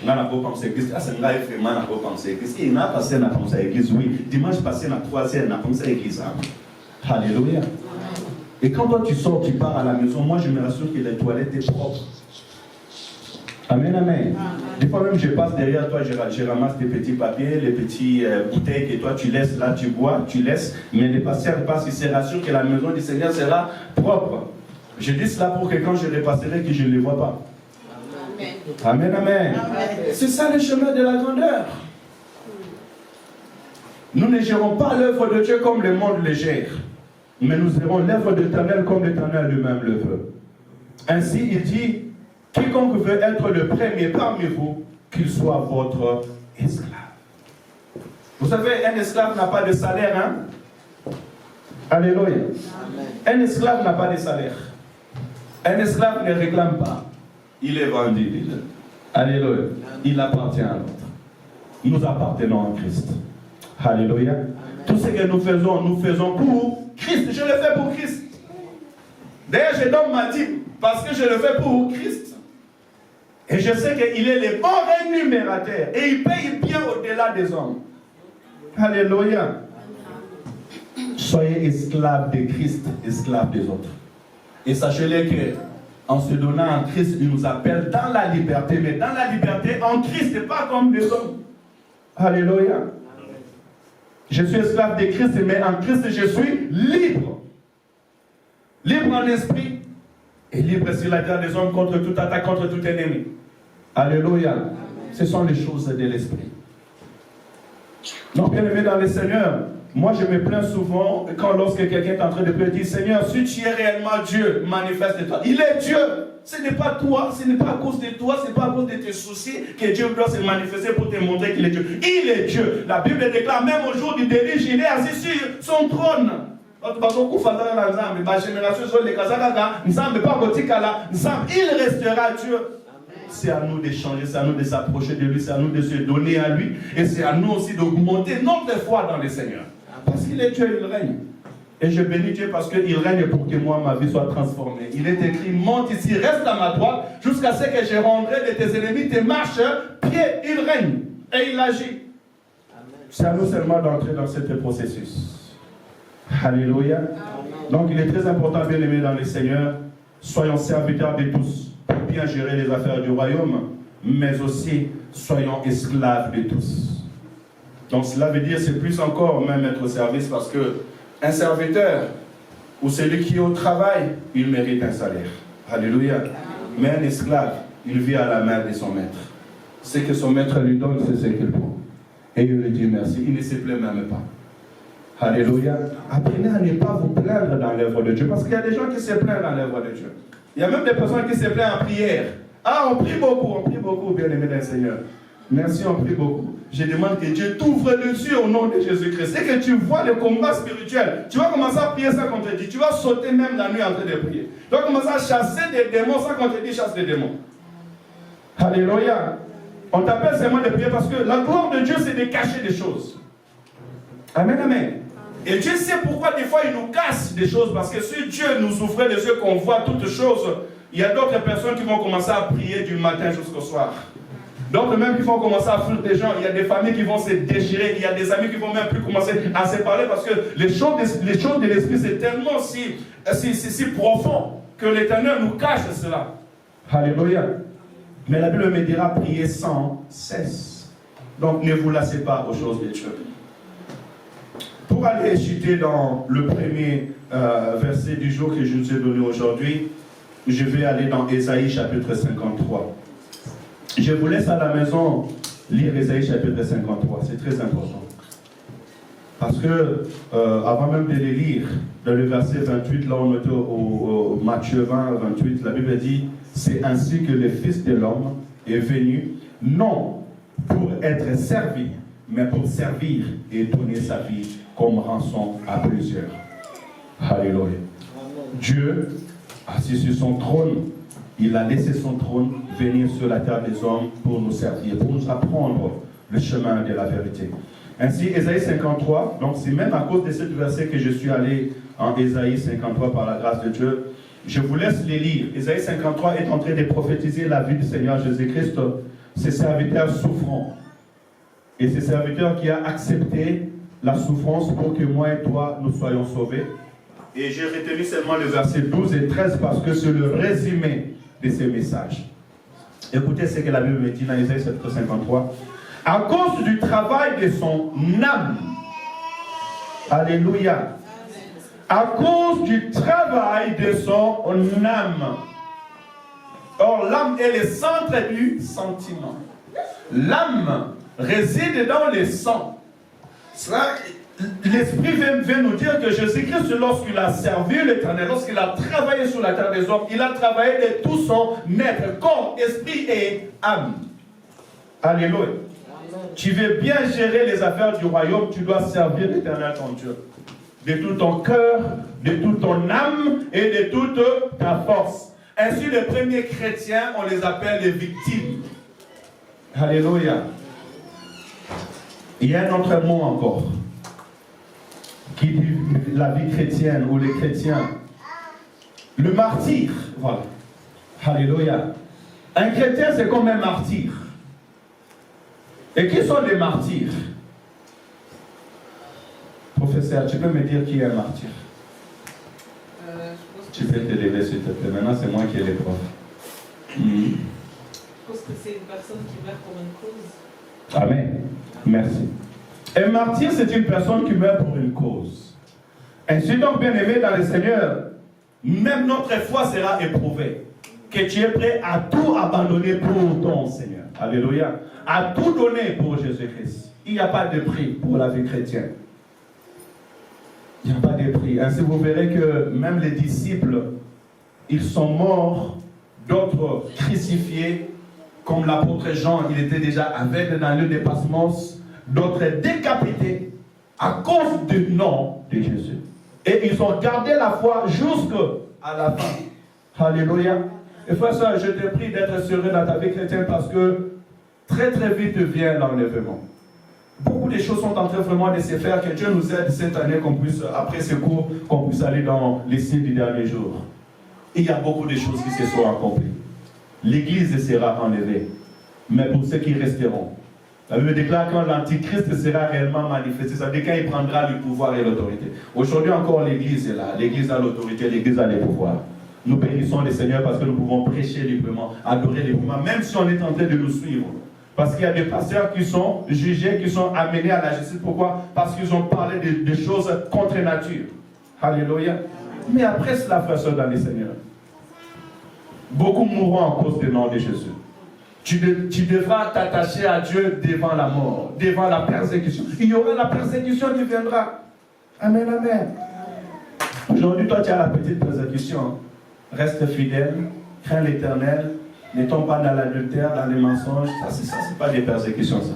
on n'a pas pensé l'église, c'est là vraiment on n'a pas pensé l'église. Il n'a passé à penser à l'église, oui. Dimanche passé, la 3e, on a pensé à l'église. Alléluia. Et quand toi tu sors, tu pars à la maison, moi je me rassure que les toilettes sont propres. Amen, amen. Des fois même je passe derrière toi, je ramasse tes petits papiers, les petits bouteilles que toi tu laisses là, tu bois, tu laisses. Mais les patients passent, ils se rassurent que la maison du Seigneur sera propre. Je dis cela pour que quand je repasserai, que je ne les vois pas. Amen, amen. Amen. C'est ça le chemin de la grandeur. Nous ne gérons pas l'œuvre de Dieu comme le monde le gère, mais nous gérons l'œuvre de l'Éternel comme l'Éternel lui-même le veut. Ainsi, il dit, quiconque veut être le premier parmi vous, qu'il soit votre esclave. Vous savez, un esclave n'a pas de salaire, hein? Alléluia. Amen. Un esclave n'a pas de salaire. Un esclave ne réclame pas. Il est vendu. Alléluia. Il appartient à l'autre. Nous appartenons à Christ. Alléluia. Amen. Tout ce que nous faisons pour Christ. Je le fais pour Christ. D'ailleurs, je donne ma dîme parce que je le fais pour Christ. Et je sais qu'il est le bon rémunérateur. Et il paye bien au-delà des hommes. Alléluia. Soyez esclaves de Christ, esclaves des autres. Et sachez-le que en se donnant en Christ, il nous appelle dans la liberté. Mais dans la liberté, en Christ, et pas comme des hommes. Alléluia. Je suis esclave de Christ, mais en Christ, je suis libre. Libre en esprit. Et libre sur la terre des hommes contre toute attaque, contre tout ennemi. Alléluia. Ce sont les choses de l'esprit. Donc, bien aimé dans le Seigneur, moi je me plains souvent quand lorsque quelqu'un est en train de prier, dit Seigneur, si tu es réellement Dieu, manifeste-toi. Il est Dieu. Ce n'est pas toi, ce n'est pas à cause de toi, ce n'est pas à cause de tes soucis que Dieu doit se manifester pour te montrer qu'il est Dieu. Il est Dieu. La Bible déclare même au jour du déluge, il est assis sur son trône. Il restera Dieu. C'est à nous d'échanger, c'est à nous de s'approcher de lui, c'est à nous de se donner à lui, et c'est à nous aussi d'augmenter notre foi dans le Seigneur. Parce qu'il est Dieu, il règne. Et je bénis Dieu parce qu'il règne pour que moi, ma vie soit transformée. Il est écrit, monte ici, reste à ma droite, jusqu'à ce que je rendrai de tes ennemis tes marches, pieds, il règne. Et il agit. C'est à nous seulement d'entrer dans ce processus. Alléluia. Donc il est très important, bien aimé dans le Seigneur, soyons serviteurs de tous. Bien gérer les affaires du royaume, mais aussi soyons esclaves de tous. Donc cela veut dire c'est plus encore même être au service parce que un serviteur ou celui qui est au travail, il mérite un salaire. Alléluia. Mais un esclave, il vit à la main de son maître. Ce que son maître lui donne, c'est ce qu'il prend. Et il lui dit merci. Il ne se plaint même pas. Alléluia. Apprenez à ne pas vous plaindre dans l'œuvre de Dieu parce qu'il y a des gens qui se plaignent dans l'œuvre de Dieu. Il y a même des personnes qui se plaignent en prière. Ah, on prie beaucoup, bien-aimé d'un Seigneur. Merci, on prie beaucoup. Je demande que Dieu t'ouvre les yeux au nom de Jésus-Christ. Et que tu vois le combat spirituel. Tu vas commencer à prier sans qu'on te dise. Tu vas sauter même la nuit en train de prier. Tu vas commencer à chasser des démons sans qu'on te dise chasse des démons. Alléluia. On t'appelle seulement de prier parce que la gloire de Dieu, c'est de cacher des choses. Amen, amen. Et Dieu sait pourquoi des fois il nous casse des choses, parce que si Dieu nous ouvrait les yeux qu'on voit toutes choses, il y a d'autres personnes qui vont commencer à prier du matin jusqu'au soir. D'autres même qui vont commencer à fuir des gens, il y a des familles qui vont se déchirer, il y a des amis qui vont même plus commencer à se parler parce que les choses de l'esprit c'est tellement si profond que l'Éternel nous cache cela. Alléluia. Mais la Bible me dira prier sans cesse. Donc ne vous lassez pas aux choses de Dieu. Pour aller chuter dans le premier verset du jour que je nous ai donné aujourd'hui, je vais aller dans Ésaïe chapitre 53. Je vous laisse à la maison lire Ésaïe chapitre 53, c'est très important. Parce que, avant même de les lire, dans le verset 28, là on était au Matthieu 20, 28, la Bible dit, c'est ainsi que le Fils de l'homme est venu, non pour être servi, mais pour servir et donner sa vie comme rançon à plusieurs. Alléluia. Dieu, assis sur son trône, il a laissé son trône venir sur la terre des hommes pour nous servir, pour nous apprendre le chemin de la vérité. Ainsi, Ésaïe 53, donc c'est même à cause de ce verset que je suis allé en Ésaïe 53 par la grâce de Dieu. Je vous laisse les lire. Ésaïe 53 est en train de prophétiser la vie du Seigneur Jésus-Christ, ses serviteurs souffrants. Et ses serviteurs qui a accepté la souffrance pour que moi et toi, nous soyons sauvés. Et j'ai retenu seulement le verset 12 et 13 parce que c'est le résumé de ces messages. Écoutez ce que la Bible me dit dans Ésaïe 53. À cause du travail de son âme. Alléluia. À cause du travail de son âme. Or, l'âme est le centre du sentiment. L'âme réside dans le sang. L'Esprit vient nous dire que Jésus-Christ, lorsqu'il a servi l'Éternel, lorsqu'il a travaillé sur la terre des hommes, il a travaillé de tout son être, corps, esprit et âme. Alléluia. Tu veux bien gérer les affaires du royaume, tu dois servir l'Éternel ton Dieu. De tout ton cœur, de toute ton âme et de toute ta force. Ainsi, les premiers chrétiens, on les appelle les victimes. Alléluia. Il y a un autre mot encore qui dit la vie chrétienne ou les chrétiens. Le martyr. Voilà. Alléluia. Un chrétien, c'est comme un martyr. Et qui sont les martyrs? Professeur, tu peux me dire qui est un martyr? Tu peux te lever s'il te plaît. Maintenant, c'est moi qui ai les profs. Je pense que c'est une personne qui meurt pour une cause. Amen. Merci. Un martyr, c'est une personne qui meurt pour une cause. Ainsi donc, bien aimé dans le Seigneur, même notre foi sera éprouvée. Que tu es prêt à tout abandonner pour ton Seigneur. Alléluia. À tout donner pour Jésus-Christ. Il n'y a pas de prix pour la vie chrétienne. Il n'y a pas de prix. Ainsi, vous verrez que même les disciples, ils sont morts, d'autres crucifiés, comme l'apôtre Jean, il était déjà aveugle dans le lieu de Patmos, d'autres décapités à cause du nom de Jésus. Et ils ont gardé la foi jusqu'à la fin. Alléluia. Et frère, ça, je te prie d'être serein dans ta vie chrétienne parce que très très vite vient l'enlèvement. Beaucoup de choses sont en train vraiment de se faire, que Dieu nous aide cette année qu'on puisse, après ce cours, qu'on puisse aller dans les signes du dernier jour. Il y a beaucoup de choses qui se sont accomplies. L'Église sera enlevée, mais pour ceux qui resteront. La Bible déclare quand l'Antichrist sera réellement manifesté, ça veut dire quand il prendra le pouvoir et l'autorité. Aujourd'hui encore, l'Église est là. L'Église a l'autorité, l'Église a les pouvoirs. Nous bénissons le Seigneur parce que nous pouvons prêcher librement, adorer librement, même si on est en train de nous suivre. Parce qu'il y a des pasteurs qui sont jugés, qui sont amenés à la justice. Pourquoi? Parce qu'ils ont parlé de choses contre nature. Alléluia. Mais après cela, frère, dans le Seigneur, beaucoup mourront à cause du nom de Jésus. Tu devras t'attacher à Dieu devant la mort, devant la persécution. Il y aura la persécution qui viendra. Amen, amen. Aujourd'hui, toi, tu as la petite persécution. Reste fidèle, crains l'Éternel, ne tombe pas dans l'adultère, dans les mensonges. Ça, c'est pas des persécutions, ça.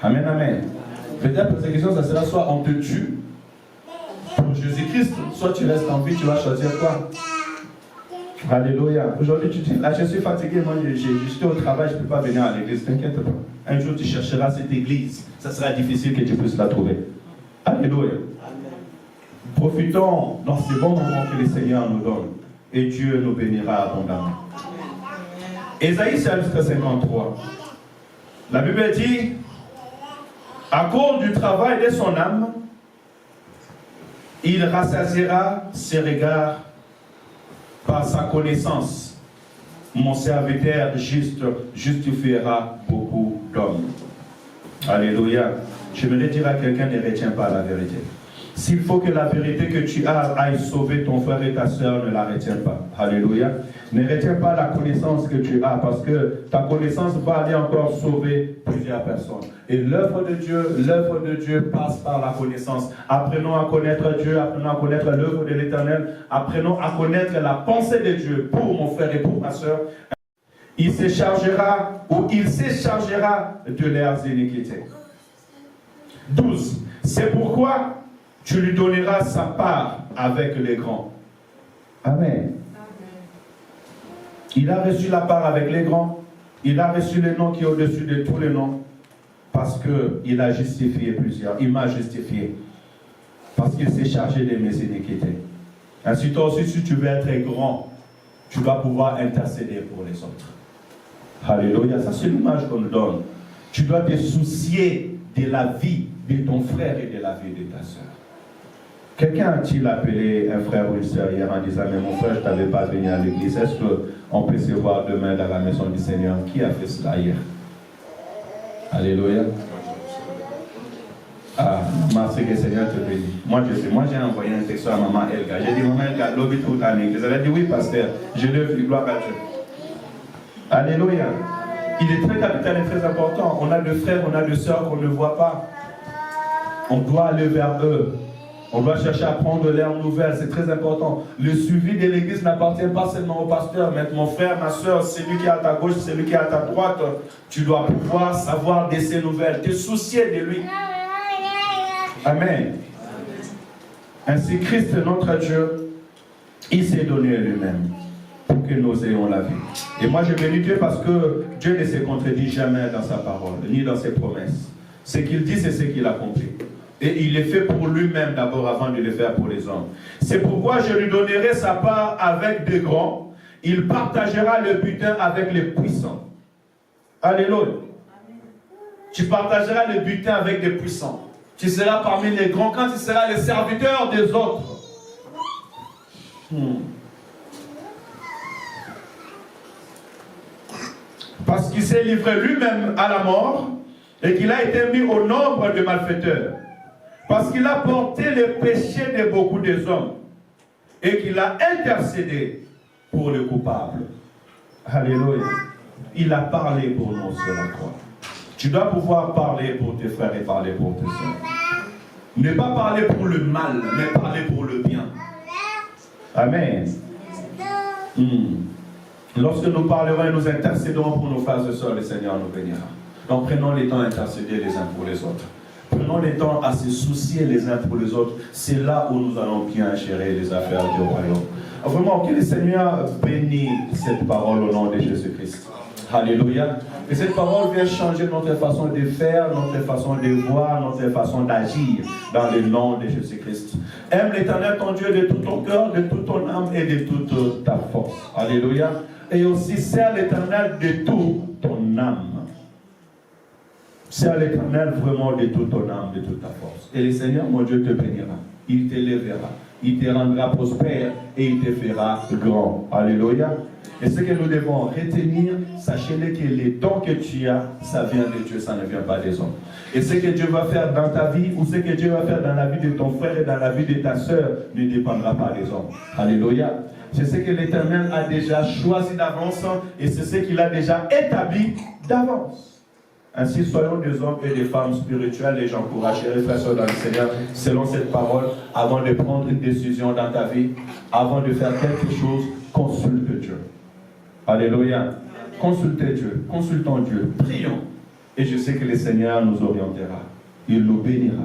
Amen, amen. Peut-être persécution, ça sera soit on te tue pour Jésus-Christ, soit tu restes en vie, tu vas choisir quoi? Alléluia. Aujourd'hui, tu dis, là, je suis fatigué, moi, j'étais au travail, je ne peux pas venir à l'église. T'inquiète pas. Un jour, tu chercheras cette église. Ça sera difficile que tu puisses la trouver. Alléluia. Profitons dans ces bons moments que le Seigneur nous donne. Et Dieu nous bénira abondamment. Ésaïe chapitre 53. La Bible dit, à cause du travail de son âme, il rassasiera ses regards par sa connaissance. Mon serviteur juste justifiera beaucoup d'hommes. Alléluia. Je voudrais dire à quelqu'un, ne retiens pas la vérité. S'il faut que la vérité que tu as aille sauver ton frère et ta soeur, ne la retiens pas. Alléluia. Ne retiens pas la connaissance que tu as, parce que ta connaissance va aller encore sauver plusieurs personnes. Et l'œuvre de Dieu passe par la connaissance. Apprenons à connaître Dieu, apprenons à connaître l'œuvre de l'Éternel, apprenons à connaître la pensée de Dieu pour mon frère et pour ma soeur. Il se chargera de leurs iniquités. 12. C'est pourquoi tu lui donneras sa part avec les grands. Amen. Il a reçu la part avec les grands. Il a reçu le nom qui est au-dessus de tous les noms. Parce qu'il a justifié plusieurs. Il m'a justifié. Parce qu'il s'est chargé de mes iniquités. Ainsi, toi aussi, si tu veux être grand, tu vas pouvoir intercéder pour les autres. Alléluia. Ça, c'est l'image qu'on nous donne. Tu dois te soucier de la vie de ton frère et de la vie de ta soeur. Quelqu'un a-t-il appelé un frère ou une soeur hier en disant, mais mon frère, je ne t'avais pas venu à l'église. Est-ce qu'on peut se voir demain dans la maison du Seigneur? Qui a fait cela hier? Alléluia. Ah, merci que le Seigneur te bénisse. Moi, j'ai envoyé un texte à maman Elga. J'ai dit, maman Elga, l'objet tout en église. Elle a dit, oui, pasteur. Je l'ai vu, gloire à Dieu. Alléluia. Il est très capital et très important. On a des frères, on a des sœurs qu'on ne voit pas. On doit aller vers eux. On doit chercher à prendre leurs nouvelles, c'est très important. Le suivi de l'église n'appartient pas seulement au pasteur, mais mon frère, ma soeur, celui qui est à ta gauche, celui qui est à ta droite, tu dois pouvoir savoir de ses nouvelles, te soucier de lui. Amen. Ainsi, Christ, notre Dieu, il s'est donné lui-même pour que nous ayons la vie. Et moi, je bénis Dieu parce que Dieu ne se contredit jamais dans sa parole, ni dans ses promesses. Ce qu'il dit, c'est ce qu'il accomplit. Et il est fait pour lui-même d'abord avant de le faire pour les hommes. C'est pourquoi je lui donnerai sa part avec des grands. Il partagera le butin avec les puissants. Alléluia. Tu partageras le butin avec des puissants. Tu seras parmi les grands quand tu seras le serviteur des autres. Parce qu'il s'est livré lui-même à la mort et qu'il a été mis au nombre des malfaiteurs. Parce qu'il a porté les péchés de beaucoup des hommes. et qu'il a intercédé pour le coupable. Alléluia. Il a parlé pour nous sur la croix. Tu dois pouvoir parler pour tes frères et parler pour tes soeurs. Ne pas parler pour le mal, mais parler pour le bien. Amen. Lorsque nous parlerons et nous intercéderons pour nos frères et sœurs, le Seigneur nous bénira. Donc prenons les temps à intercéder les uns pour les autres. Prenons les temps à se soucier les uns pour les autres. C'est là où nous allons bien gérer les affaires du royaume. Vraiment, que le Seigneur bénisse cette parole au nom de Jésus-Christ. Alléluia. Et cette parole vient changer notre façon de faire, notre façon de voir, notre façon d'agir dans le nom de Jésus-Christ. Aime l'Éternel ton Dieu de tout ton cœur, de toute ton âme et de toute ta force. Alléluia. Et aussi sers l'Éternel de toute ton âme. Sers l'Éternel vraiment de toute ton âme, de toute ta force. Et le Seigneur, mon Dieu, te bénira. Il t'élèvera. Il te rendra prospère et il te fera grand. Alléluia. Et ce que nous devons retenir, sachez-le que les dons que tu as, ça vient de Dieu, ça ne vient pas des hommes. Et ce que Dieu va faire dans ta vie, ou ce que Dieu va faire dans la vie de ton frère et dans la vie de ta sœur, ne dépendra pas des hommes. Alléluia. C'est ce que l'Éternel a déjà choisi d'avance et c'est ce qu'il a déjà établi d'avance. Ainsi, soyons des hommes et des femmes spirituels et j'encourage les frères et sœurs dans le Seigneur, selon cette parole, avant de prendre une décision dans ta vie, avant de faire quelque chose, consulte Dieu. Alléluia. Consultez Dieu, consultons Dieu, prions. Et je sais que le Seigneur nous orientera. Il nous bénira.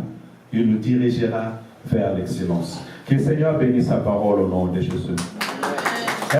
Il nous dirigera vers l'excellence. Que le Seigneur bénisse sa parole au nom de Jésus.